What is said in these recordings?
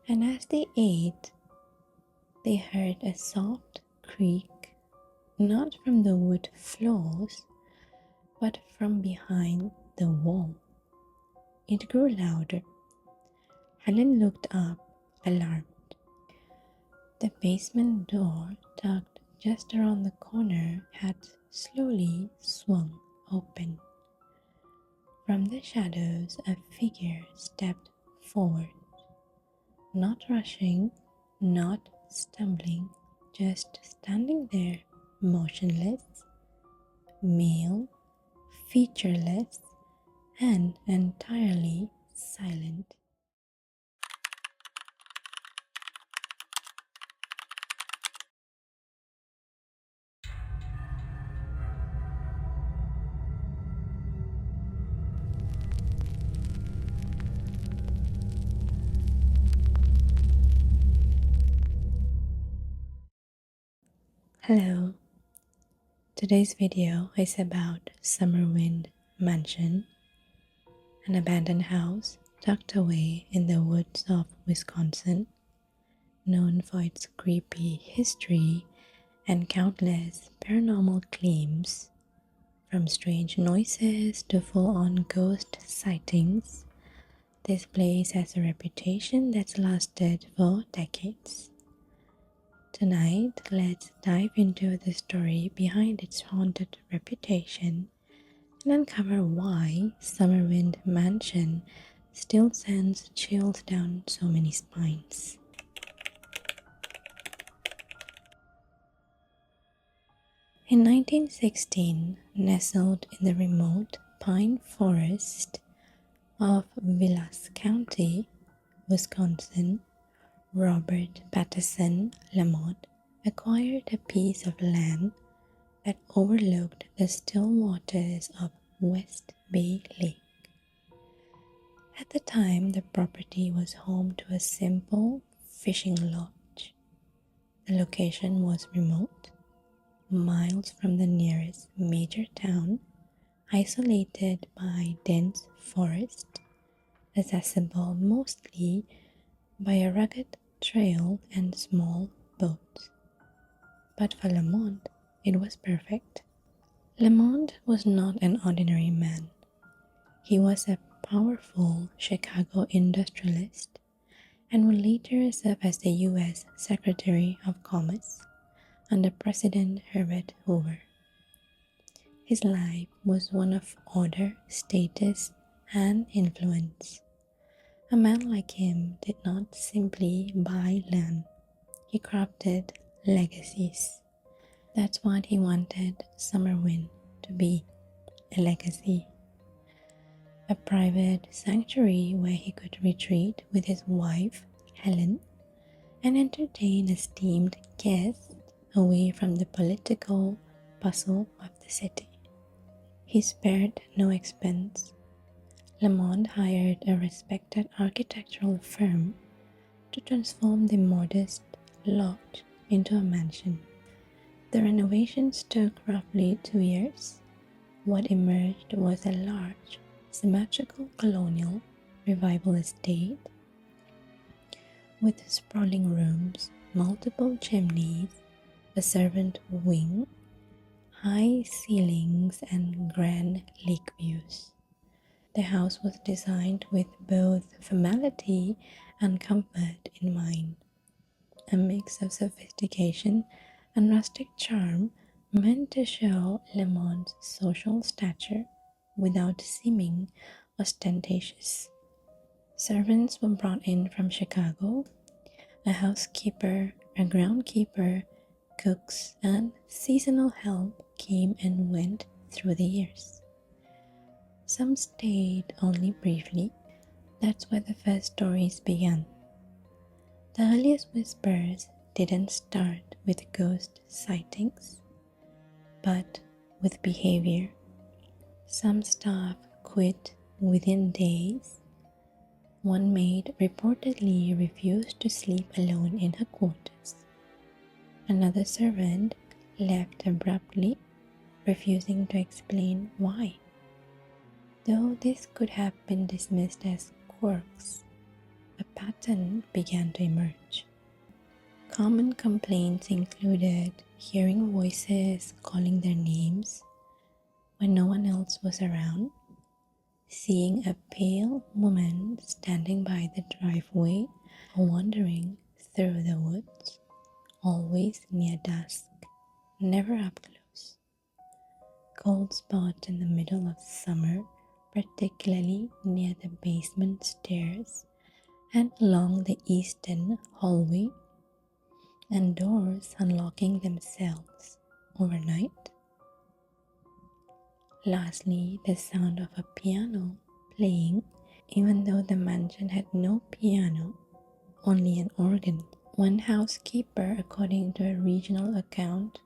and as they ate, they heard a soft creak, not from the wood floors, but from behind the wall. It grew louder. Helen looked up, alarmed. The basement door, tucked just around the corner, had slowly swung open. From the shadows, a figure stepped forward. Not rushing, not stumbling, just standing there, motionless, male, featureless, and entirely silent. Hello, today's video is about Summerwind Mansion, an abandoned house tucked away in the woods of Wisconsin, known for its creepy history and countless paranormal claims. From strange noises to full-on ghost sightings, this place has a reputation that's lasted for decades. Tonight, let's dive into the story behind its haunted reputation and uncover why Summerwind Mansion still sends chills down so many spines. In 1916, nestled in the remote pine forest of Vilas County, Wisconsin, Robert Patterson Lamont acquired a piece of land that overlooked the still waters of West Bay Lake. At the time, the property was home to a simple fishing lodge. The location was remote, miles from the nearest major town, isolated by dense forest, accessible mostly by a rugged trail and small boats. But for Lamont, it was perfect. Lamont was not an ordinary man. He was a powerful Chicago industrialist and would later serve as the U.S. Secretary of Commerce under President Herbert Hoover. His life was one of order, status, and influence. A man like him did not simply buy land, he crafted legacies. That's what he wanted Summerwind to be, a legacy. A private sanctuary where he could retreat with his wife, Helen, and entertain esteemed guests away from the political bustle of the city. He spared no expense. Lamont hired a respected architectural firm to transform the modest lodge into a mansion. The renovations took roughly 2 years. What emerged was a large, symmetrical colonial revival estate with sprawling rooms, multiple chimneys, a servant wing, high ceilings, and grand lake views. The house was designed with both formality and comfort in mind. A mix of sophistication and rustic charm meant to show Lamont's social stature without seeming ostentatious. Servants were brought in from Chicago. A housekeeper, a groundskeeper, cooks, and seasonal help came and went through the years. Some stayed only briefly. That's where the first stories began. The earliest whispers didn't start with ghost sightings, but with behavior. Some staff quit within days. One maid reportedly refused to sleep alone in her quarters. Another servant left abruptly, refusing to explain why. Though this could have been dismissed as quirks, a pattern began to emerge. Common complaints included hearing voices calling their names when no one else was around, seeing a pale woman standing by the driveway or wandering through the woods, always near dusk, never up close. Cold spot in the middle of summer, particularly near the basement stairs and along the eastern hallway, and doors unlocking themselves overnight. Lastly, the sound of a piano playing, even though the mansion had no piano, only an organ. One housekeeper, according to a regional account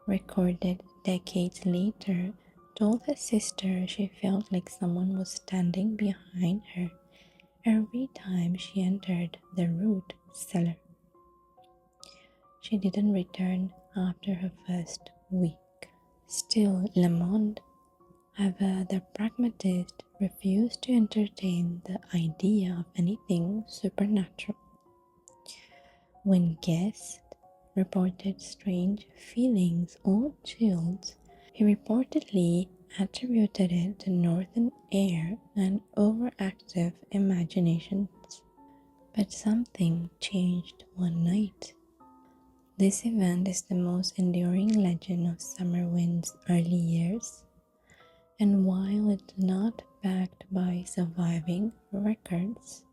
recorded decades later, told her sister she felt like someone was standing behind her every time she entered the root cellar. She didn't return after her first week. Still, Lamont, ever the pragmatist, refused to entertain the idea of anything supernatural. When guests reported strange feelings or chills, he reportedly attributed it to northern air and overactive imaginations. But something changed one night. This event is the most enduring legend of Summerwind's early years, and while it's not backed by surviving records,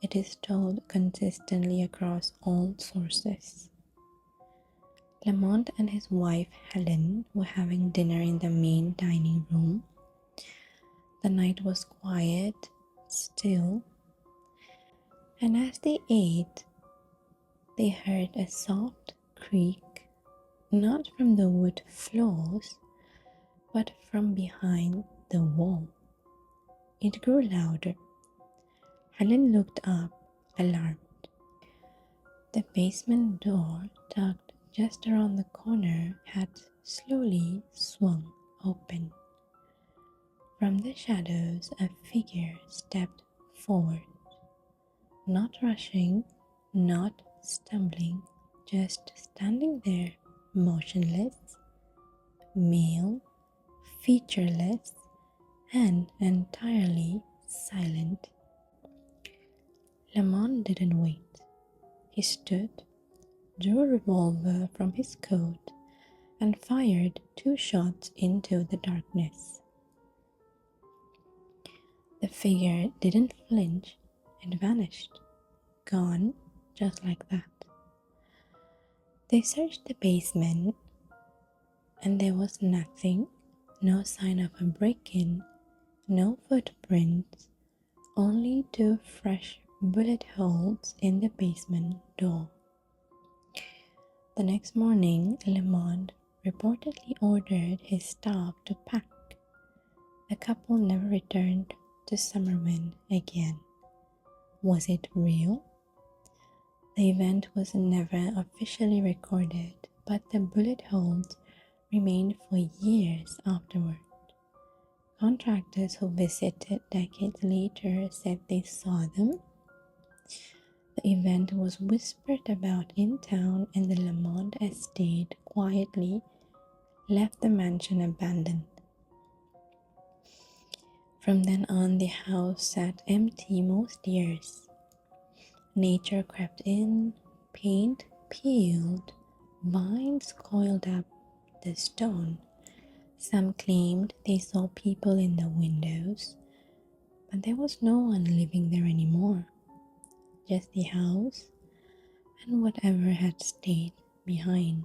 it is told consistently across all sources. Lamont and his wife Helen were having dinner in the main dining room. The night was quiet, still, and as they ate, they heard a soft creak, not from the wood floors, but from behind the wall. It grew louder. Helen looked up, alarmed. The basement door, tucked just around the corner, had slowly swung open. From the shadows, a figure stepped forward, not rushing, not stumbling, just standing there, motionless, male, featureless, and entirely silent. Lamont didn't wait. He stood, drew a revolver from his coat, and fired 2 shots into the darkness. The figure didn't flinch and vanished, gone just like that. They searched the basement, and there was nothing, no sign of a break-in, no footprints, only 2 fresh bullet holes in the basement door. The next morning, Lamont reportedly ordered his staff to pack. The couple never returned to Summerwind again. Was it real? The event was never officially recorded, but the bullet holes remained for years afterward. Contractors who visited decades later said they saw them. The event was whispered about in town, and the Lamont estate quietly left the mansion abandoned. From then on, the house sat empty most years. Nature crept in, paint peeled, vines coiled up the stone. Some claimed they saw people in the windows, but there was no one living there anymore. Just the house and whatever had stayed behind.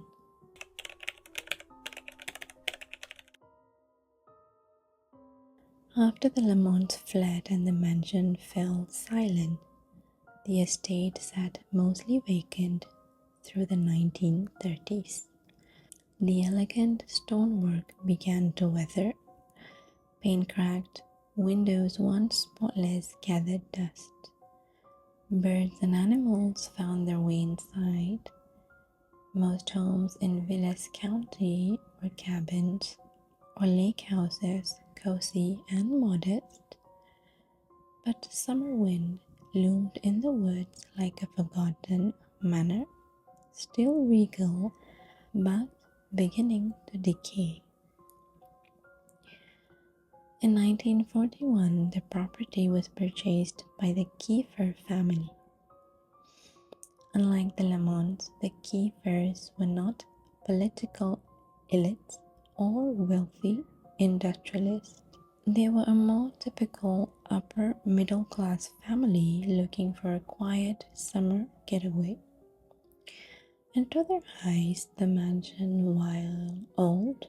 After the Lamonts fled and the mansion fell silent, the estate sat mostly vacant through the 1930s. The elegant stonework began to weather. Paint cracked, windows once spotless gathered dust. Birds and animals found their way inside. Most homes in Vilas County were cabins or lake houses, cozy and modest. But Summerwind loomed in the woods like a forgotten manor, still regal but beginning to decay. In 1941, the property was purchased by the Keefer family. Unlike the Lamonts, the Keefers were not political elites or wealthy industrialists. They were a more typical upper middle class family looking for a quiet summer getaway. And to their eyes, the mansion, while old,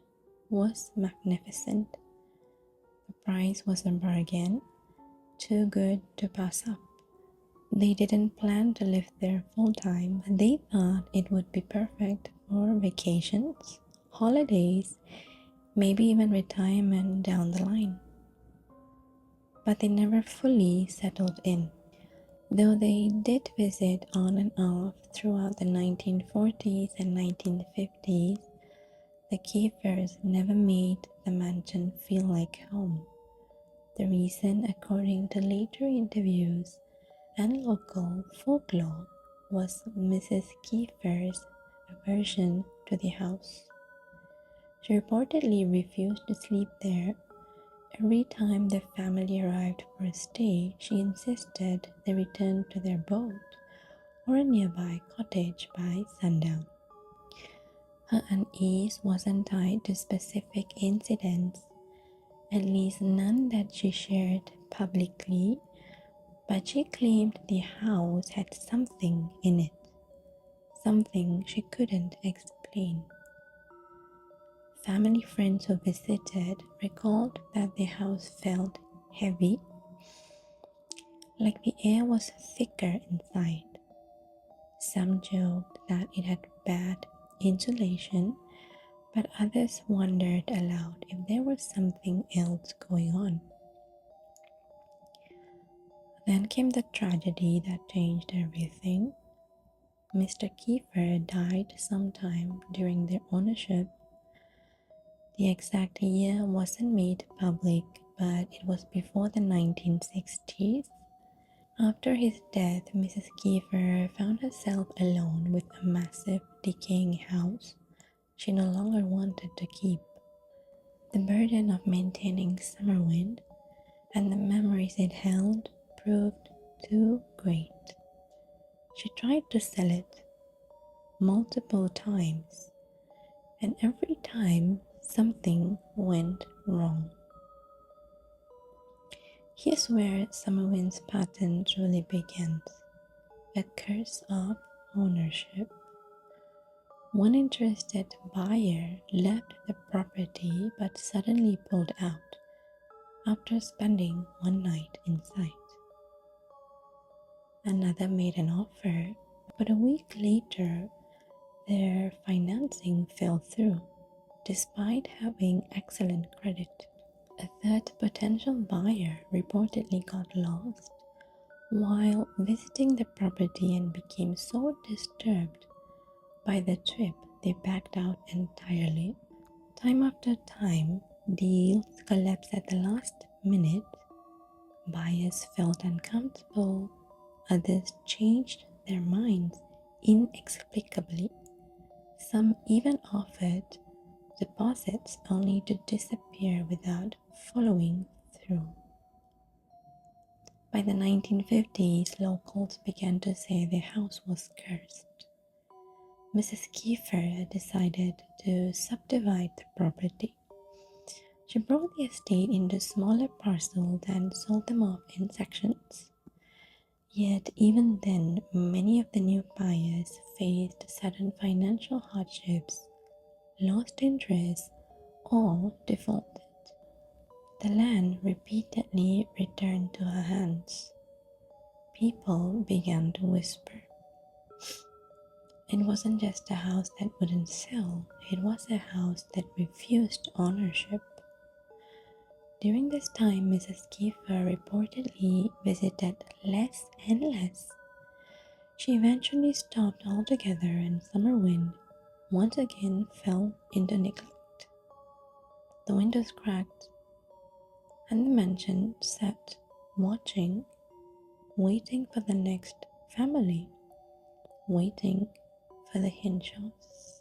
was magnificent. The price was a bargain, too good to pass up. They didn't plan to live there full time. They thought it would be perfect for vacations, holidays, maybe even retirement down the line. But they never fully settled in. Though they did visit on and off throughout the 1940s and 1950s, the Keefers never made the mansion feel like home. The reason, according to later interviews and local folklore, was Mrs. Keefer's aversion to the house. She reportedly refused to sleep there. Every time the family arrived for a stay, she insisted they return to their boat or a nearby cottage by sundown. Her unease wasn't tied to specific incidents, at least none that she shared publicly, but she claimed the house had something in it, something she couldn't explain. Family friends who visited recalled that the house felt heavy, like the air was thicker inside. Some joked that it had bad insulation, but others wondered aloud if there was something else going on. Then came the tragedy that changed everything. Mr. Keefer died sometime during their ownership. The exact year wasn't made public, but it was before the 1960s. After his death, Mrs. Keefer found herself alone with a massive, decaying house she no longer wanted to keep. The burden of maintaining Summerwind and the memories it held proved too great. She tried to sell it multiple times, and every time something went wrong. Here's where Summerwind's pattern truly begins, a curse of ownership. One interested buyer left the property but suddenly pulled out after spending one night inside. Another made an offer, but a week later, their financing fell through, despite having excellent credit. A third potential buyer reportedly got lost while visiting the property and became so disturbed by the trip they backed out entirely. Time after time, deals collapsed at the last minute. Buyers felt uncomfortable, others changed their minds inexplicably. Some even offered deposits only to disappear without following through. By the 1950s, locals began to say the house was cursed. Mrs. Keefer decided to subdivide the property. She broke the estate into smaller parcels and sold them off in sections. Yet even then, many of the new buyers faced sudden financial hardships, lost interest, or defaulted. The land repeatedly returned to her hands. People began to whisper. It wasn't just a house that wouldn't sell, it was a house that refused ownership. During this time, Mrs. Keefer reportedly visited less and less. She eventually stopped altogether, and Summerwind once again fell into neglect. The windows cracked, and the mansion sat watching waiting for the next family, waiting for the Hinshaws.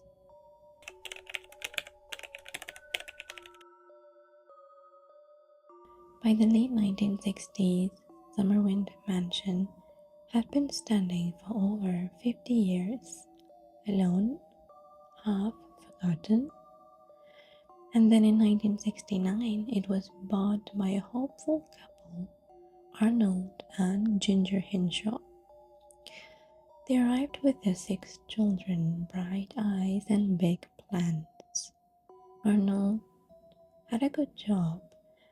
By the late 1960s, Summerwind Mansion had been standing for over 50 years, alone, half forgotten. And then in 1969, it was bought by a hopeful couple, Arnold and Ginger Hinshaw. They arrived with their 6 children, bright eyes and big plans. Arnold had a good job,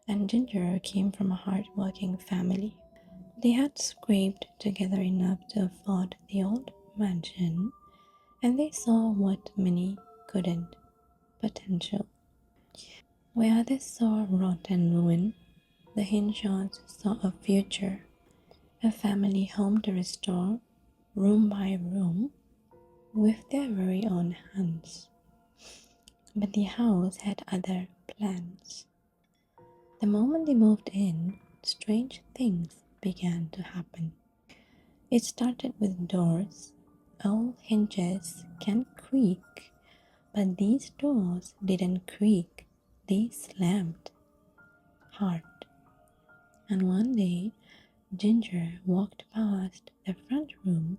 and Ginger came from a hard-working family. They had scraped together enough to afford the old mansion, and they saw what many couldn't: potential. Where others saw rot and ruin, the Hinshaws saw a future, a family home to restore, room by room, with their very own hands. But the house had other plans. The moment they moved in, strange things began to happen. It started with doors. Old hinges can creak, but these doors didn't creak, they slammed hard. And one day, Ginger walked past the front room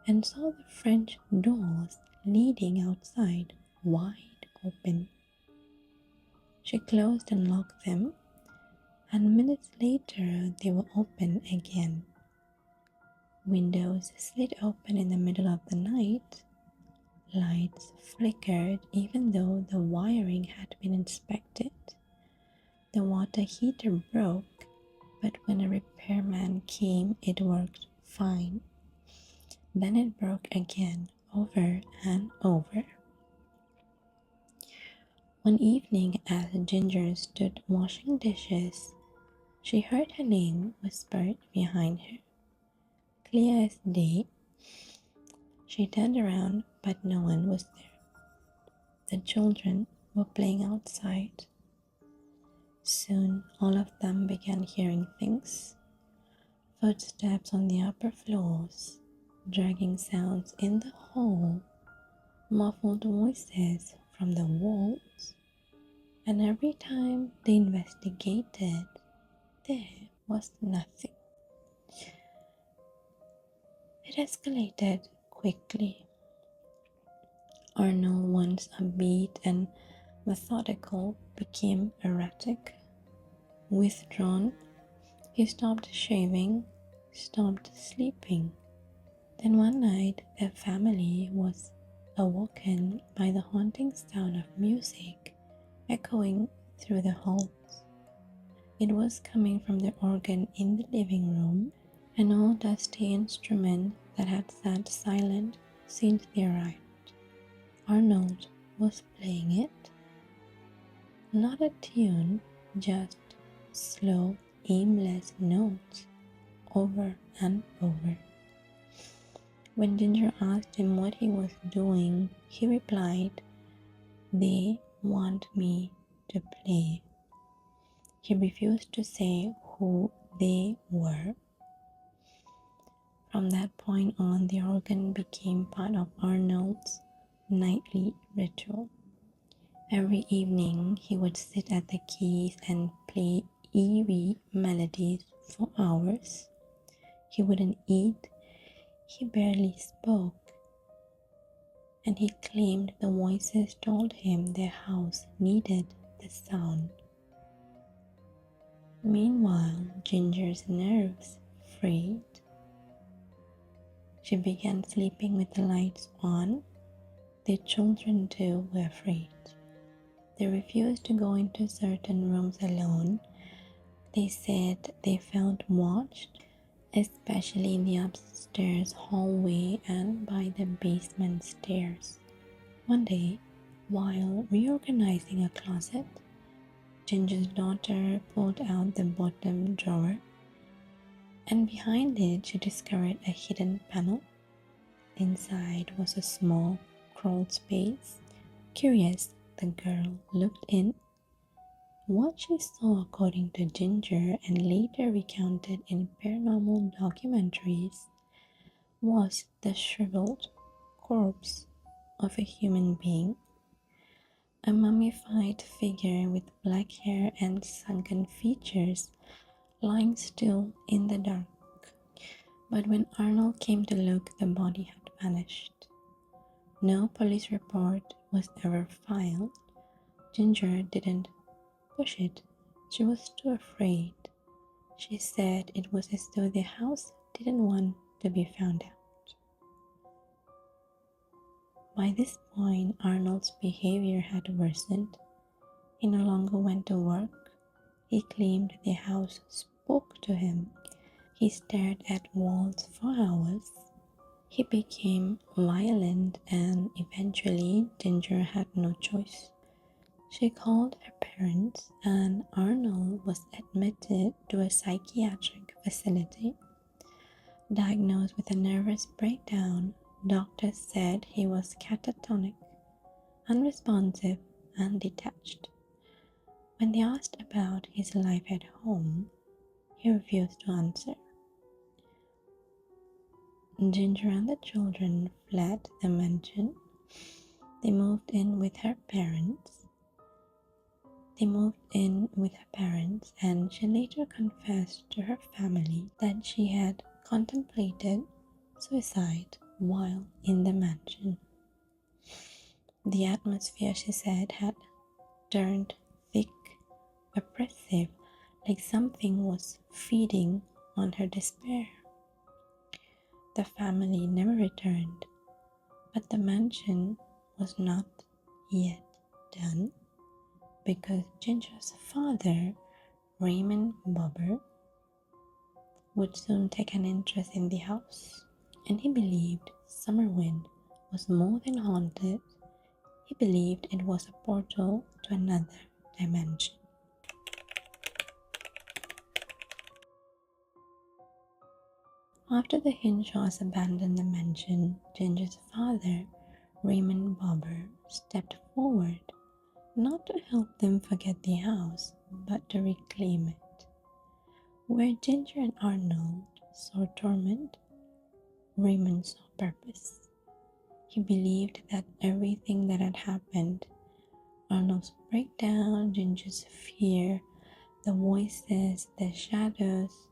and saw the French doors leading outside wide open. She closed and locked them, and minutes later they were open again. Windows slid open in the middle of the night. Lights flickered even though the wiring had been inspected. The water heater broke, but when a repairman came, it worked fine. Then it broke again, over and over. One evening, as Ginger stood washing dishes, she heard her name whispered behind her. Clear as day. She turned around, but no one was there. The children were playing outside. Soon, all of them began hearing things. Footsteps on the upper floors, dragging sounds in the hall, muffled voices from the walls. And every time they investigated, there was nothing. It escalated quickly. Arnold, once upbeat and methodical, became erratic. Withdrawn, he stopped shaving, stopped sleeping. Then one night, their family was awoken by the haunting sound of music echoing through the halls. It was coming from the organ in the living room, an old dusty instrument that had sat silent since they arrived. Arnold was playing it. Not a tune, just slow, aimless notes over and over. When Ginger asked him what he was doing, he replied, "They want me to play." He refused to say who they were. From that point on, the organ became part of Arnold's nightly ritual. Every evening, he would sit at the keys and play eerie melodies for hours. He wouldn't eat, he barely spoke, and he claimed the voices told him their house needed the sound. Meanwhile, Ginger's nerves frayed. She began sleeping with the lights on. The children too were afraid. They refused to go into certain rooms alone. They said they felt watched, especially in the upstairs hallway and by the basement stairs. One day, while reorganizing a closet, Ginger's daughter pulled out the bottom drawer, and behind it she discovered a hidden panel. Inside was a small crawl space. Curious, the girl looked in. What she saw, according to Ginger and later recounted in paranormal documentaries, was the shriveled corpse of a human being, a mummified figure with black hair and sunken features lying still in the dark. But when Arnold came to look, the body had vanished. No police report was ever filed. Ginger didn't push it. She was too afraid. She said it was as though the house didn't want to be found out. By this point, Arnold's behavior had worsened. He no longer went to work. He claimed the house spoke to him. He stared at walls for hours. He became violent, and eventually Ginger had no choice. She called her parents, and Arnold was admitted to a psychiatric facility. Diagnosed with a nervous breakdown, doctors said he was catatonic, unresponsive, and detached. When they asked about his life at home, he refused to answer. Ginger and the children fled the mansion. They moved in with her parents. And she later confessed to her family that she had contemplated suicide while in the mansion. The atmosphere, she said, had turned thick, oppressive, like something was feeding on her despair. The family never returned, but the mansion was not yet done because Ginger's father, Raymond Bobber, would soon take an interest in the house, and he believed Summerwind was more than haunted. He believed it was a portal to another dimension. After the Hinshaws abandoned the mansion, Ginger's father, Raymond Bobber, stepped forward, not to help them forget the house, but to reclaim it. Where Ginger and Arnold saw torment, Raymond saw purpose. He believed that everything that had happened, Arnold's breakdown, Ginger's fear, the voices, the shadows,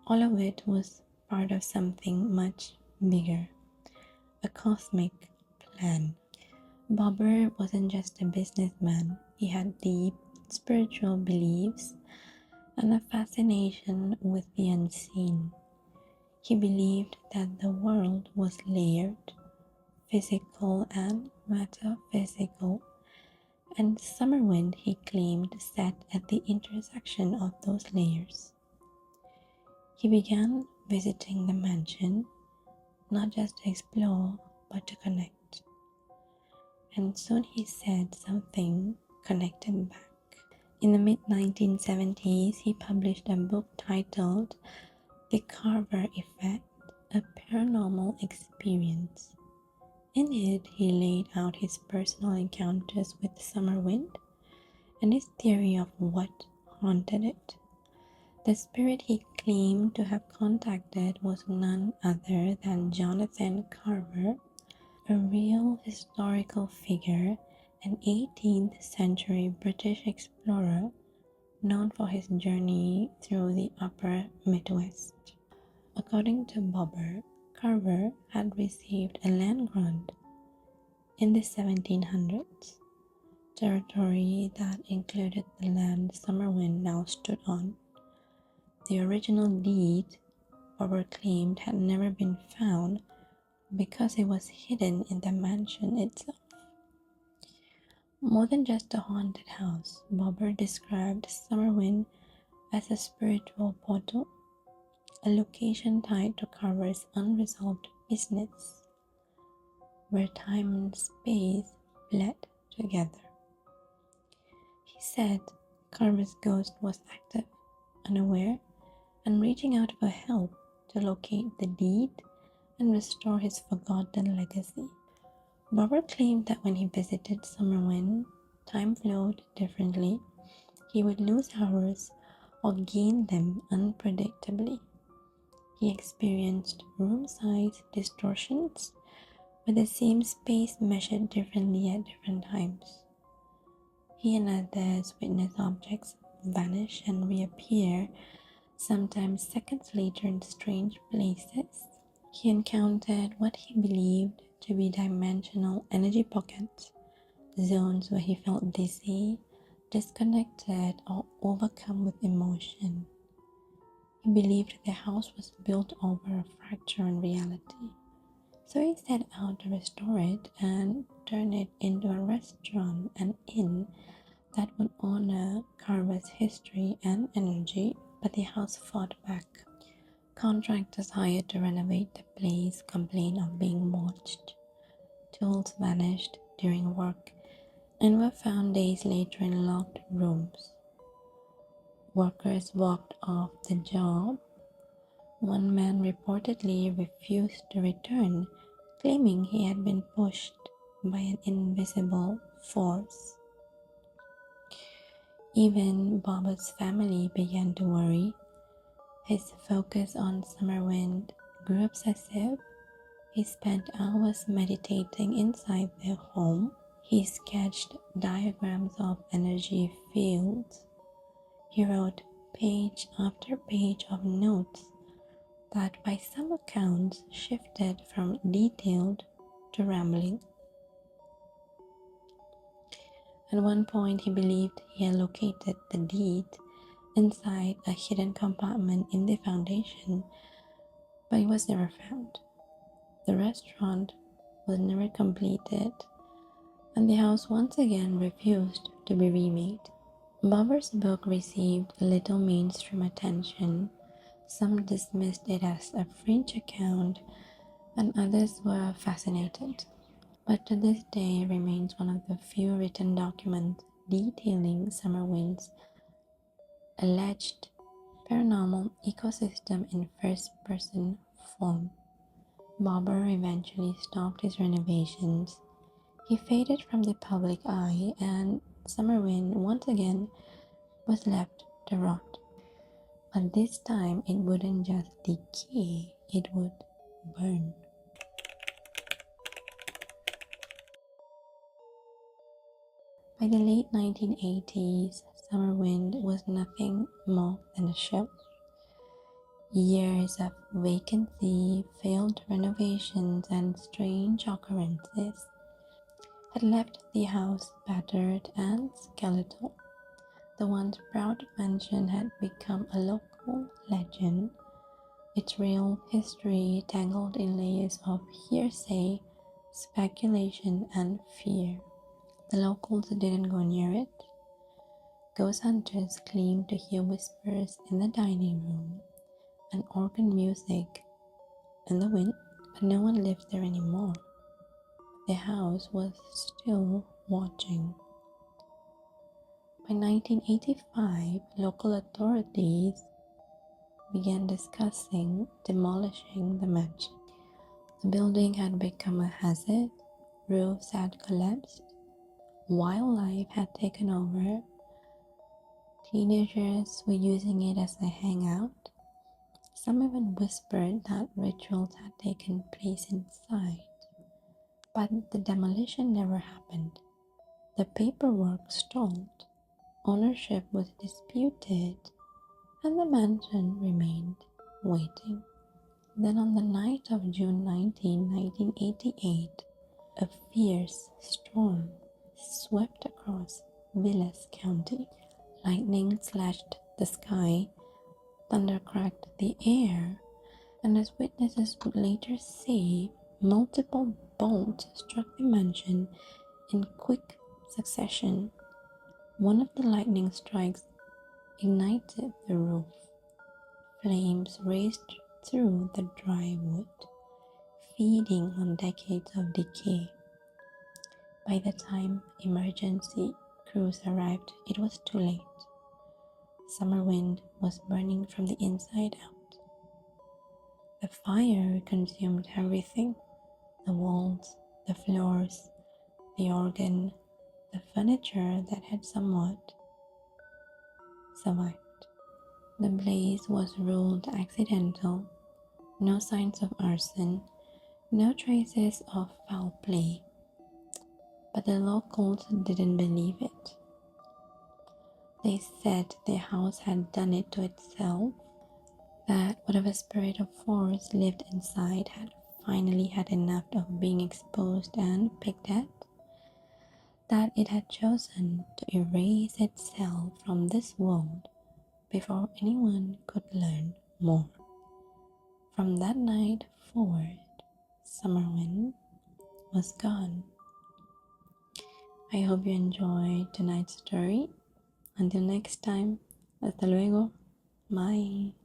all of it was part of something much bigger, a cosmic plan. Bobber wasn't just a businessman, he had deep spiritual beliefs and a fascination with the unseen. He believed that the world was layered, physical and metaphysical, and Summerwind, he claimed, sat at the intersection of those layers. He began visiting the mansion, not just to explore, but to connect. And soon he said something connected back. In the mid-1970s, he published a book titled The Carver Effect, a Paranormal Experience. In it, he laid out his personal encounters with Summerwind and his theory of what haunted it. The spirit he claimed to have contacted was none other than Jonathan Carver, a real historical figure, an 18th century British explorer known for his journey through the upper Midwest. According to Bobber, Carver had received a land grant in the 1700s, territory that included the land Summerwind now stood on. The original deed, Bobber claimed, had never been found because it was hidden in the mansion itself. More than just a haunted house, Bobber described Summerwind as a spiritual portal, a location tied to Carver's unresolved business, where time and space bled together. He said Carver's ghost was active, unaware, and reaching out for help to locate the deed and restore his forgotten legacy. Bobber claimed that when he visited Summerwind, time flowed differently. He would lose hours or gain them unpredictably. He experienced room size distortions, with the same space measured differently at different times. He and others witnessed objects vanish and reappear, sometimes seconds later in strange places. He encountered what he believed to be dimensional energy pockets, zones where he felt dizzy, disconnected, or overcome with emotion. He believed the house was built over a fracture in reality. So he set out to restore it and turn it into a restaurant and inn that would honor Carver's history and energy, but the house fought back. Contractors hired to renovate the place complained of being watched. Tools vanished during work and were found days later in locked rooms. Workers walked off the job. One man reportedly refused to return, claiming he had been pushed by an invisible force. Even Bob's family began to worry. His focus on Summerwind grew obsessive. He spent hours meditating inside their home. He sketched diagrams of energy fields. He wrote page after page of notes that by some accounts shifted from detailed to rambling. At one point, he believed he had located the deed inside a hidden compartment in the foundation, but it was never found. The restaurant was never completed, and the house once again refused to be remade. Bobber's book received little mainstream attention. Some dismissed it as a fringe account, and others were fascinated. But to this day remains one of the few written documents detailing Summerwind's alleged paranormal ecosystem in first-person form. Bobber eventually stopped his renovations. He faded from the public eye, and Summerwind once again was left to rot. But this time it wouldn't just decay, it would burn. By the late 1980s, Summerwind was nothing more than a shell. Years of vacancy, failed renovations, and strange occurrences had left the house battered and skeletal. The once proud mansion had become a local legend, its real history tangled in layers of hearsay, speculation, and fear. The locals didn't go near it. Ghost hunters claimed to hear whispers in the dining room and organ music in the wind, but no one lived there anymore. The house was still watching. By 1985, local authorities began discussing demolishing the mansion. The building had become a hazard, roofs had collapsed, wildlife had taken over, teenagers were using it as a hangout. Some even whispered that rituals had taken place inside. But the demolition never happened. The paperwork stalled, ownership was disputed, and the mansion remained waiting. Then on the night of June 19, 1988, a fierce storm swept across Vilas County. Lightning slashed the sky, thunder cracked the air, and as witnesses would later say, multiple bolts struck the mansion in quick succession. One of the lightning strikes ignited the roof. Flames raced through the dry wood, feeding on decades of decay. By the time emergency crews arrived, it was too late. Summerwind was burning from the inside out. The fire consumed everything: the walls, the floors, the organ, The furniture that had somewhat survived. The blaze was ruled accidental, no signs of arson, no traces of foul play. But the locals didn't believe it. They said their house had done it to itself, that whatever spirit or force lived inside had finally had enough of being exposed and picked at, that it had chosen to erase itself from this world before anyone could learn more. From that night forward, Summerwind was gone. I hope you enjoyed tonight's story. Until next time, hasta luego. Bye.